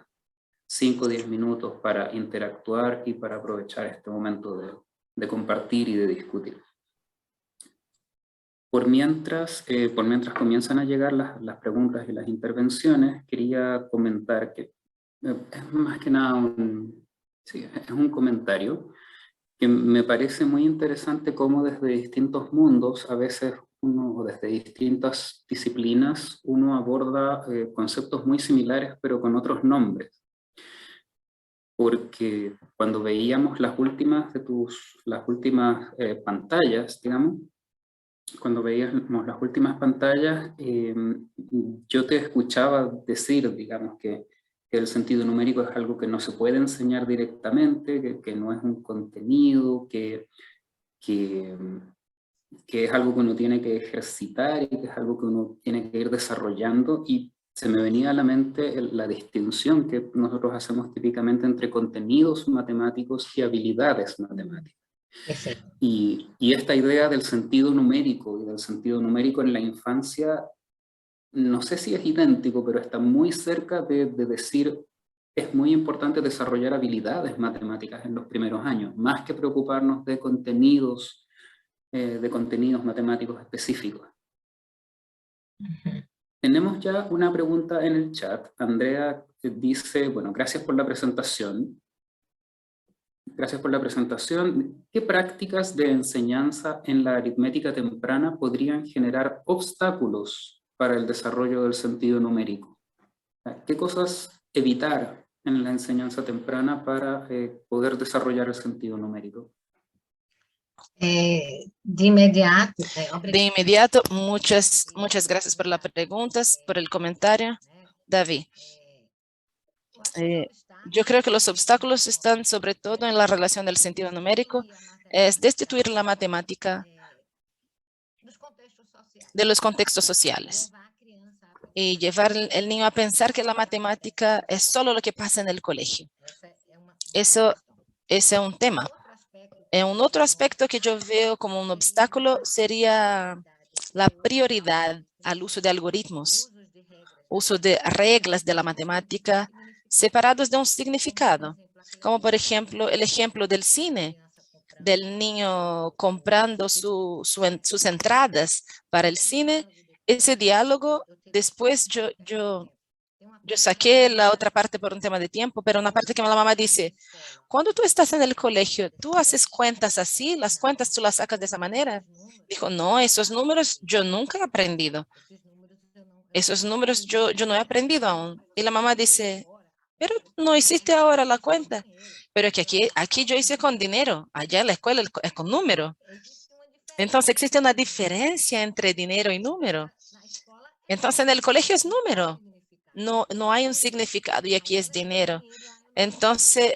A: 5 o 10 minutos para interactuar y para aprovechar este momento de compartir y de discutir. Por mientras comienzan a llegar las preguntas y las intervenciones, quería comentar que es más que nada es un comentario que me parece muy interesante cómo desde distintos mundos, a veces o desde distintas disciplinas, uno aborda conceptos muy similares pero con otros nombres. Porque cuando veíamos las últimas pantallas, digamos, cuando veíamos las últimas pantallas, yo te escuchaba decir, digamos, que el sentido numérico es algo que no se puede enseñar directamente, que no es un contenido, que es algo que uno tiene que ejercitar y que es algo que uno tiene que ir desarrollando, y se me venía a la mente la distinción que nosotros hacemos típicamente entre contenidos matemáticos y habilidades matemáticas. Y esta idea del sentido numérico y del sentido numérico en la infancia, no sé si es idéntico, pero está muy cerca de decir es muy importante desarrollar habilidades matemáticas en los primeros años, más que preocuparnos de contenidos matemáticos específicos. Tenemos ya una pregunta en el chat. Andrea dice, bueno, gracias por la presentación. Gracias por la presentación. ¿Qué prácticas de enseñanza en la aritmética temprana podrían generar obstáculos para el desarrollo del sentido numérico? ¿Qué cosas evitar en la enseñanza temprana para poder desarrollar el sentido numérico?
B: De
C: inmediato, muchas gracias por las preguntas, por el comentario, David. Yo creo que los obstáculos están sobre todo en la relación del sentido numérico, es destituir la matemática de los contextos sociales y llevar el niño a pensar que la matemática es solo lo que pasa en el colegio. Ese es un tema. Un otro aspecto que yo veo como un obstáculo sería la prioridad al uso de algoritmos, uso de reglas de la matemática separados de un significado, como por ejemplo el ejemplo del cine, del niño comprando sus entradas para el cine. Ese diálogo, después yo saqué la otra parte por un tema de tiempo, pero una parte que la mamá dice, cuando tú estás en el colegio, ¿tú haces cuentas así? ¿Las cuentas tú las sacas de esa manera? Dijo, no, esos números yo nunca he aprendido. Esos números yo no he aprendido aún. Y la mamá dice, pero no hiciste ahora la cuenta. Pero es que aquí yo hice con dinero, allá en la escuela es con número. Entonces existe una diferencia entre dinero y número. Entonces en el colegio es número, no hay un significado y aquí es dinero. Entonces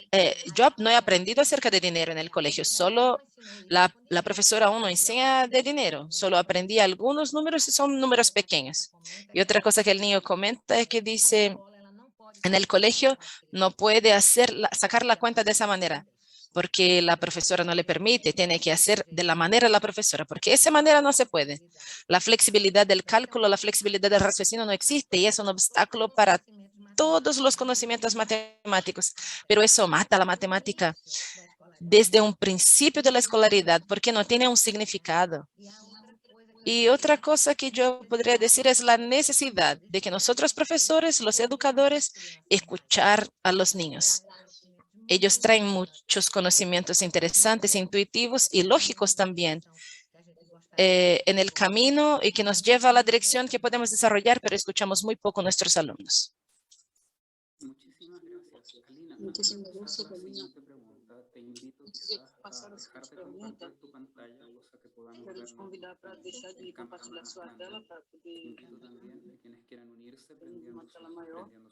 C: yo no he aprendido acerca de dinero en el colegio, solo la profesora aún no enseña de dinero, solo aprendí algunos números y son números pequeños. Y otra cosa que el niño comenta es que dice, en el colegio no puede sacar la cuenta de esa manera, porque la profesora no le permite, tiene que hacer de la manera de la profesora, porque de esa manera no se puede. La flexibilidad del cálculo, la flexibilidad del raciocinio no existe y es un obstáculo para todos los conocimientos matemáticos, pero eso mata la matemática desde un principio de la escolaridad, porque no tiene un significado. Y otra cosa que yo podría decir es la necesidad de que nosotros profesores, los educadores, escuchar a los niños. Ellos traen muchos conocimientos interesantes, intuitivos y lógicos también en el camino y que nos lleva a la dirección que podemos desarrollar, pero escuchamos muy poco a nuestros alumnos.
A: Muchísimas gracias, Alina. Te invito quizás a dejar de compartir tu pantalla, cosa que podamos ver invito también a quienes quieran unirse prendiendo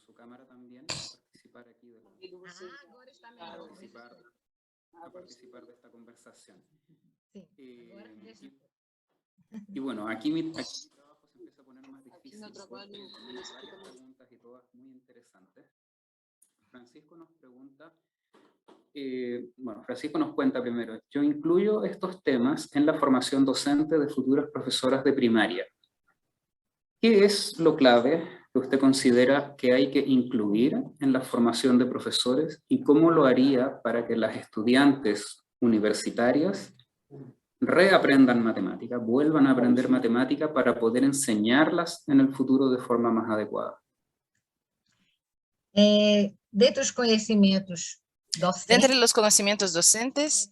A: su cámara también, a participar aquí a participar de esta conversación. Y bueno, aquí mi trabajo se empieza a poner más difícil porque tenemos varias preguntas y todas muy interesantes. Francisco nos pregunta, Francisco nos cuenta primero, yo incluyo estos temas en la formación docente de futuras profesoras de primaria. ¿Qué es lo clave que usted considera que hay que incluir en la formación de profesores y cómo lo haría para que las estudiantes universitarias reaprendan matemática, vuelvan a aprender matemática para poder enseñarlas en el futuro de forma más adecuada?
B: Dentro dos conhecimentos docentes,
C: Entre los conocimientos docentes,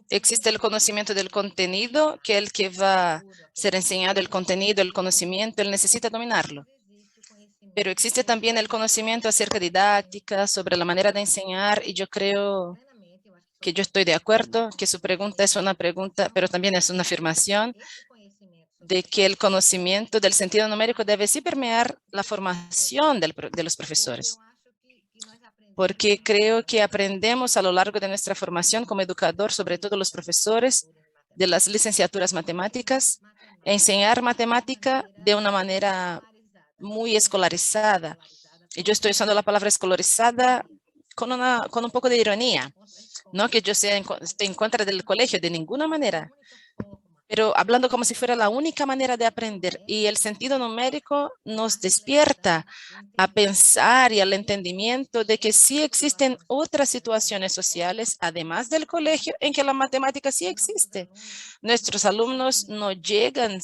C: existe el conocimiento del contenido, que es el que va a ser enseñado, el contenido, el conocimiento, él necesita dominarlo. Pero existe también el conocimiento acerca de didáctica, sobre la manera de enseñar, y yo creo que yo estoy de acuerdo, que su pregunta es una pregunta, pero también es una afirmación de que el conocimiento del sentido numérico debe sí permear la formación de los profesores. Porque creo que aprendemos a lo largo de nuestra formación como educador, sobre todo los profesores de las licenciaturas matemáticas, enseñar matemática de una manera muy escolarizada. Y yo estoy usando la palabra escolarizada con un poco de ironía. No que yo esté en contra del colegio, de ninguna manera, pero hablando como si fuera la única manera de aprender. Y el sentido numérico nos despierta a pensar y al entendimiento de que sí existen otras situaciones sociales, además del colegio, en que la matemática sí existe. Nuestros alumnos no llegan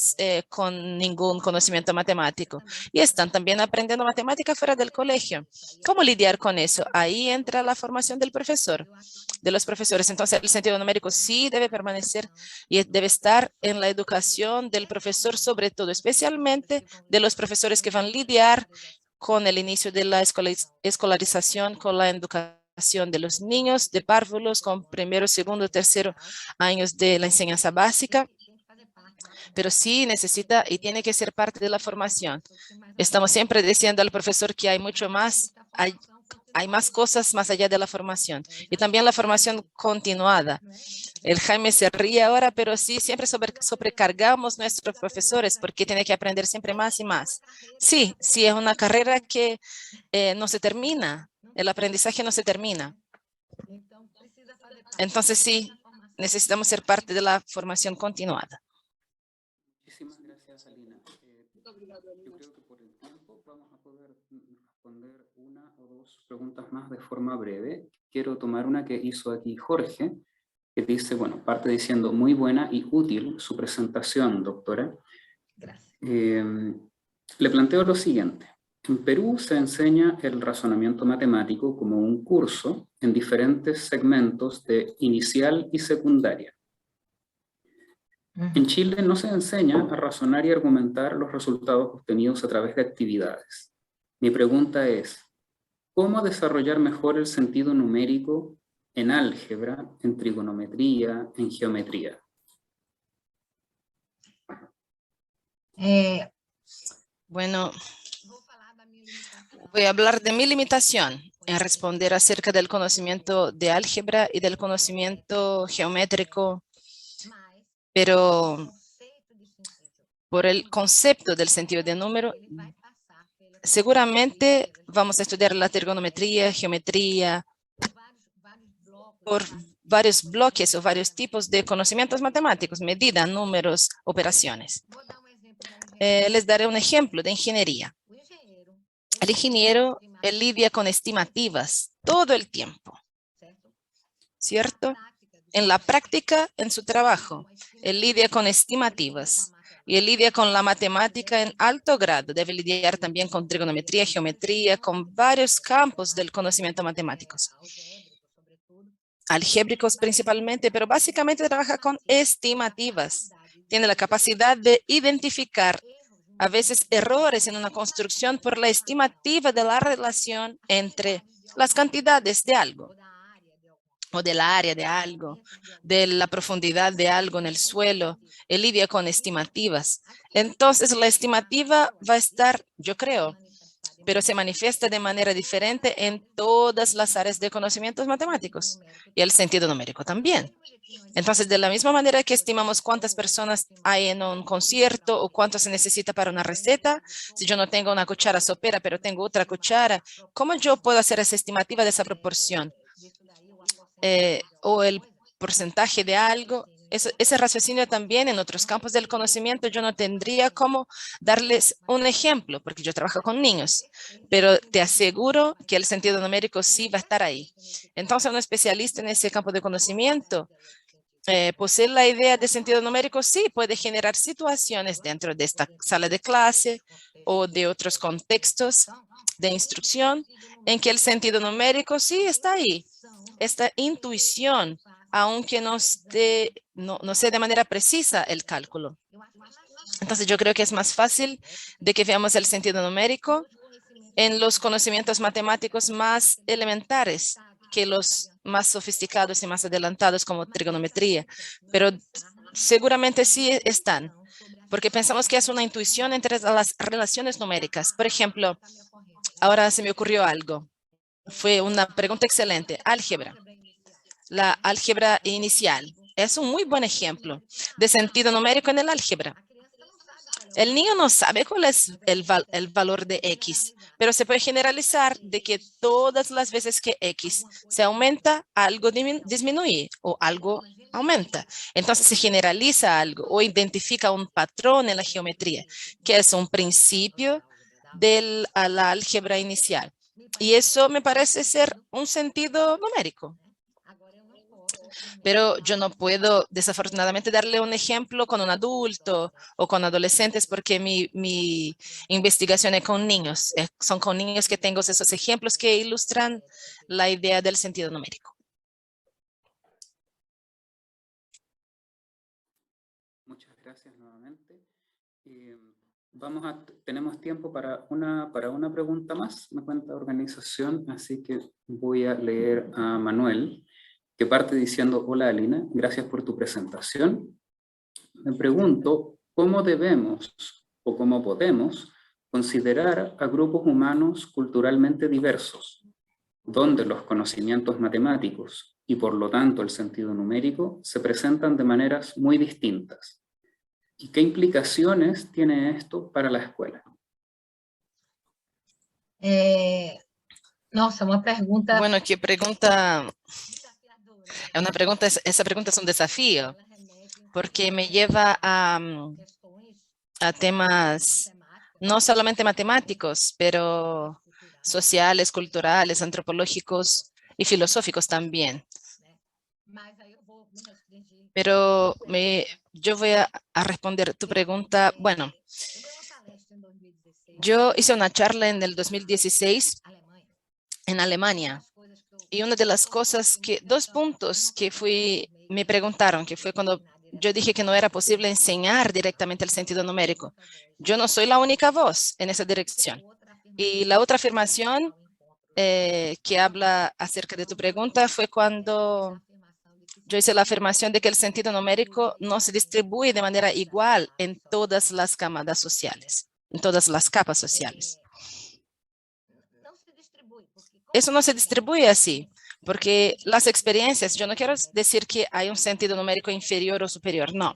C: con ningún conocimiento matemático y están también aprendiendo matemática fuera del colegio. ¿Cómo lidiar con eso? Ahí entra la formación del profesor, de los profesores. Entonces, el sentido numérico sí debe permanecer y debe estar en la educación del profesor, sobre todo, especialmente de los profesores que van a lidiar con el inicio de la escolarización, con la educación de los niños, de párvulos, con primero, segundo, tercero años de la enseñanza básica. Pero sí necesita y tiene que ser parte de la formación. Estamos siempre diciendo al profesor que hay mucho más hay más cosas más allá de la formación. Y también la formación continuada. El Jaime se ríe ahora, pero sí, siempre sobrecargamos nuestros profesores porque tienen que aprender siempre más y más. Sí, sí, es una carrera que no se termina. El aprendizaje no se termina. Entonces sí, necesitamos ser parte de la formación continuada.
A: Muchísimas gracias, Alina. Yo creo que por el tiempo vamos a poder responder una o dos preguntas más de forma breve. Quiero tomar una que hizo aquí Jorge, que dice, bueno, parte diciendo muy buena y útil su presentación, doctora.
B: Gracias.
A: Le planteo lo siguiente. En Perú se enseña el razonamiento matemático como un curso en diferentes segmentos de inicial y secundaria. En Chile no se enseña a razonar y argumentar los resultados obtenidos a través de actividades. Mi pregunta es, ¿cómo desarrollar mejor el sentido numérico en álgebra, en trigonometría, en geometría?
C: Bueno, voy a hablar de mi limitación en responder acerca del conocimiento de álgebra y del conocimiento geométrico, pero por el concepto del sentido de número, seguramente vamos a estudiar la trigonometría, geometría, por varios bloques o varios tipos de conocimientos matemáticos, medida, números, operaciones. Les daré un ejemplo de ingeniería. El ingeniero lidia con estimativas todo el tiempo, ¿cierto? En la práctica, en su trabajo, él lidia con estimativas y él lidia con la matemática en alto grado. Debe lidiar también con trigonometría, geometría, con varios campos del conocimiento matemáticos. Algébricos principalmente, pero básicamente trabaja con estimativas. Tiene la capacidad de identificar a veces errores en una construcción por la estimativa de la relación entre las cantidades de algo, o del área de algo, de la profundidad de algo en el suelo. Él lidia con estimativas. Entonces, la estimativa va a estar, yo creo, pero se manifiesta de manera diferente en todas las áreas de conocimientos matemáticos y el sentido numérico también. Entonces, de la misma manera que estimamos cuántas personas hay en un concierto o cuánto se necesita para una receta, si yo no tengo una cuchara sopera, pero tengo otra cuchara, ¿cómo yo puedo hacer esa estimativa de esa proporción? O el porcentaje de algo. Ese raciocinio también en otros campos del conocimiento yo no tendría cómo darles un ejemplo, porque yo trabajo con niños, pero te aseguro que el sentido numérico sí va a estar ahí. Entonces, un especialista en ese campo de conocimiento posee la idea de sentido numérico, sí, puede generar situaciones dentro de esta sala de clase o de otros contextos de instrucción en que el sentido numérico sí está ahí. Esta intuición, aunque no sé de manera precisa el cálculo. Entonces, yo creo que es más fácil de que veamos el sentido numérico en los conocimientos matemáticos más elementares que los más sofisticados y más adelantados como trigonometría, pero seguramente sí están, porque pensamos que es una intuición entre las relaciones numéricas. Por ejemplo, ahora se me ocurrió algo. Fue una pregunta excelente. Álgebra. La álgebra inicial. Es un muy buen ejemplo de sentido numérico en el álgebra. El niño no sabe cuál es el valor de X, pero se puede generalizar de que todas las veces que X se aumenta, algo disminuye o algo aumenta. Entonces se generaliza algo o identifica un patrón en la geometría, que es un principio de la álgebra inicial. Y eso me parece ser un sentido numérico. Pero yo no puedo, desafortunadamente, darle un ejemplo con un adulto o con adolescentes porque mi investigación es con niños. Son con niños que tengo esos ejemplos que ilustran la idea del sentido numérico.
A: Muchas gracias nuevamente. Tenemos tiempo para una pregunta más, me cuenta organización, así que voy a leer a Manuel, que parte diciendo, hola Alina, gracias por tu presentación. Me pregunto, ¿cómo debemos o cómo podemos considerar a grupos humanos culturalmente diversos? donde los conocimientos matemáticos y por lo tanto el sentido numérico se presentan de maneras muy distintas. ¿Y qué implicaciones tiene esto para la escuela?
B: Nossa, uma pergunta.
C: Bueno, qué pregunta. Esa pregunta es un desafío, porque me lleva a temas no solamente matemáticos, pero sociales, culturales, antropológicos y filosóficos también. Pero yo voy a responder tu pregunta. Bueno, yo hice una charla en el 2016 en Alemania. Y una de las cosas dos puntos que me preguntaron, que fue cuando yo dije que no era posible enseñar directamente el sentido numérico. Yo no soy la única voz en esa dirección. Y la otra afirmación que habla acerca de tu pregunta fue cuando yo hice la afirmación de que el sentido numérico no se distribuye de manera igual en todas las camadas sociales, en todas las capas sociales. Eso no se distribuye así, porque las experiencias, yo no quiero decir que hay un sentido numérico inferior o superior, no,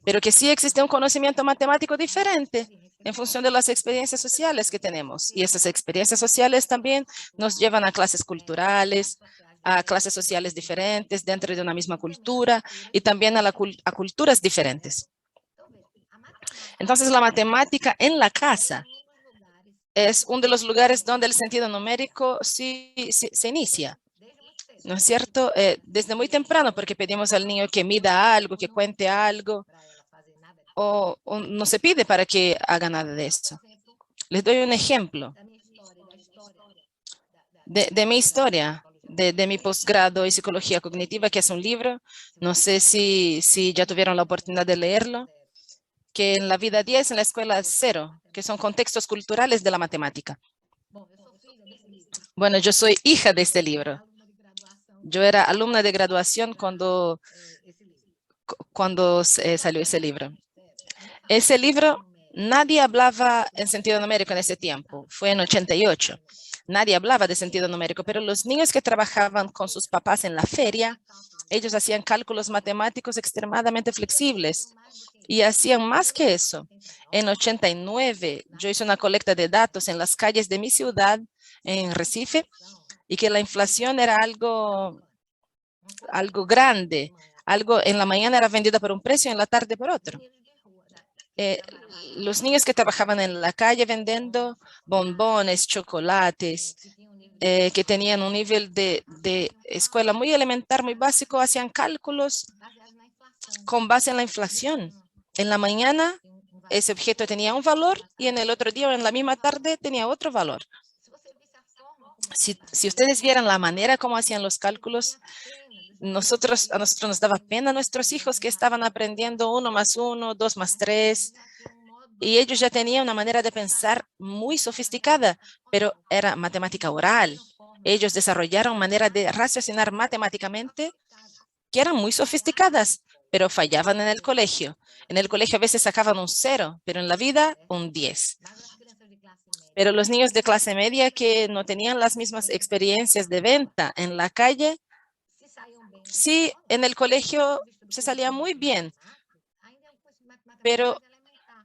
C: pero que sí existe un conocimiento matemático diferente en función de las experiencias sociales que tenemos. Y esas experiencias sociales también nos llevan a clases culturales, a clases sociales diferentes dentro de una misma cultura y también a culturas diferentes. Entonces, la matemática en la casa es uno de los lugares donde el sentido numérico sí se inicia, ¿no es cierto? Desde muy temprano, porque pedimos al niño que mida algo, que cuente algo, o no se pide para que haga nada de eso. Les doy un ejemplo de mi historia, de mi posgrado en psicología cognitiva, que es un libro, no sé si ya tuvieron la oportunidad de leerlo, que en la vida 10, en la escuela 0, que son contextos culturales de la matemática. Bueno, yo soy hija de este libro. Yo era alumna de graduación cuando salió ese libro. Ese libro, nadie hablaba en sentido numérico en ese tiempo. Fue en 88. Nadie hablaba de sentido numérico, pero los niños que trabajaban con sus papás en la feria, ellos hacían cálculos matemáticos extremadamente flexibles. Y hacían más que eso. En 89, yo hice una colecta de datos en las calles de mi ciudad, en Recife, y que la inflación era algo grande. Algo en la mañana era vendida por un precio, en la tarde por otro. Los niños que trabajaban en la calle vendiendo bombones, chocolates, que tenían un nivel de escuela muy elementar, muy básico, hacían cálculos con base en la inflación. En la mañana, ese objeto tenía un valor y en el otro día o en la misma tarde tenía otro valor. Si ustedes vieran la manera como hacían los cálculos, a nosotros nos daba pena a nuestros hijos que estaban aprendiendo 1 más 1, 2 más 3, y ellos ya tenían una manera de pensar muy sofisticada, pero era matemática oral. Ellos desarrollaron manera de raciocinar matemáticamente que eran muy sofisticadas, pero fallaban en el colegio. En el colegio a veces sacaban un 0, pero en la vida un 10. Pero los niños de clase media que no tenían las mismas experiencias de venta en la calle, sí, en el colegio se salía muy bien, pero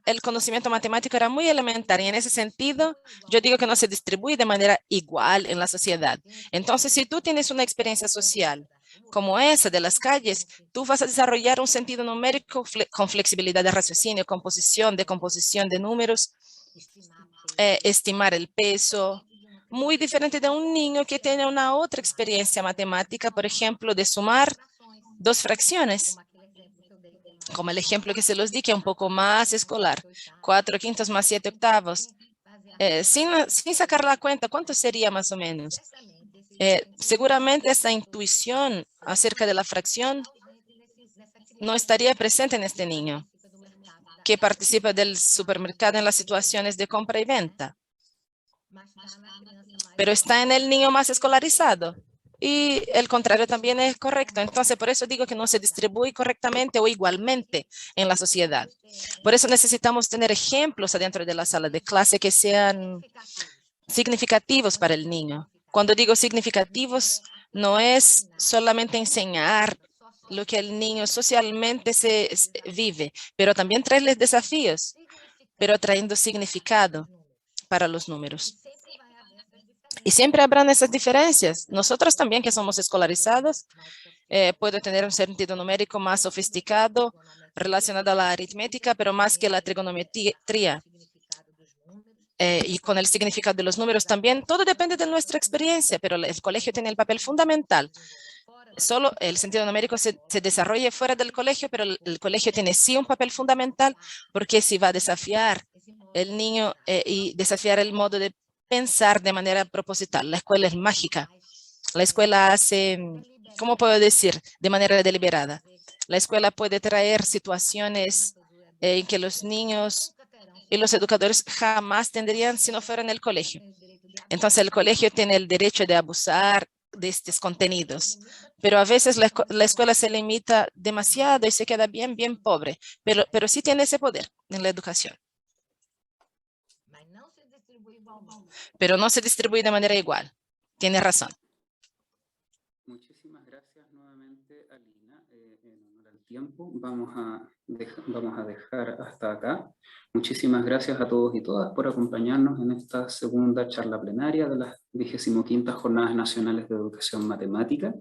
C: el conocimiento matemático era muy elemental y en ese sentido yo digo que no se distribuye de manera igual en la sociedad. Entonces, si tú tienes una experiencia social como esa de las calles, tú vas a desarrollar un sentido numérico con flexibilidad de raciocinio, composición de números, estimar el peso, muy diferente de un niño que tiene una otra experiencia matemática, por ejemplo, de sumar 2 fracciones, como el ejemplo que se los di, que es un poco más escolar, 4/5 más 7/8, sin sacar la cuenta, ¿cuánto sería más o menos? Seguramente esa intuición acerca de la fracción no estaría presente en este niño que participa del supermercado en las situaciones de compra y venta, pero está en el niño más escolarizado. Y el contrario también es correcto. Entonces, por eso digo que no se distribuye correctamente o igualmente en la sociedad. Por eso necesitamos tener ejemplos adentro de la sala de clase que sean significativos para el niño. Cuando digo significativos, no es solamente enseñar lo que el niño socialmente vive, pero también traerles desafíos, pero trayendo significado para los números. Y siempre habrán esas diferencias. Nosotros también, que somos escolarizados, puede tener un sentido numérico más sofisticado relacionado a la aritmética, pero más que la trigonometría. Y con el significado de los números también, todo depende de nuestra experiencia, pero el colegio tiene el papel fundamental. Solo el sentido numérico se desarrolla fuera del colegio, pero el colegio tiene sí un papel fundamental, porque si va a desafiar el niño y desafiar el modo de pensar de manera proposital. La escuela es mágica. La escuela hace, ¿cómo puedo decir? De manera deliberada. La escuela puede traer situaciones en que los niños y los educadores jamás tendrían si no fuera en el colegio. Entonces el colegio tiene el derecho de abusar de estos contenidos, pero a veces la escuela se limita demasiado y se queda bien pobre, pero sí tiene ese poder en la educación. Pero no se distribuye de manera igual. Tiene razón.
A: Muchísimas gracias nuevamente, Alina. En honor al tiempo, vamos a dejar hasta acá. Muchísimas gracias a todos y todas por acompañarnos en esta segunda charla plenaria de las 25ª Jornadas Nacionales de Educación Matemática.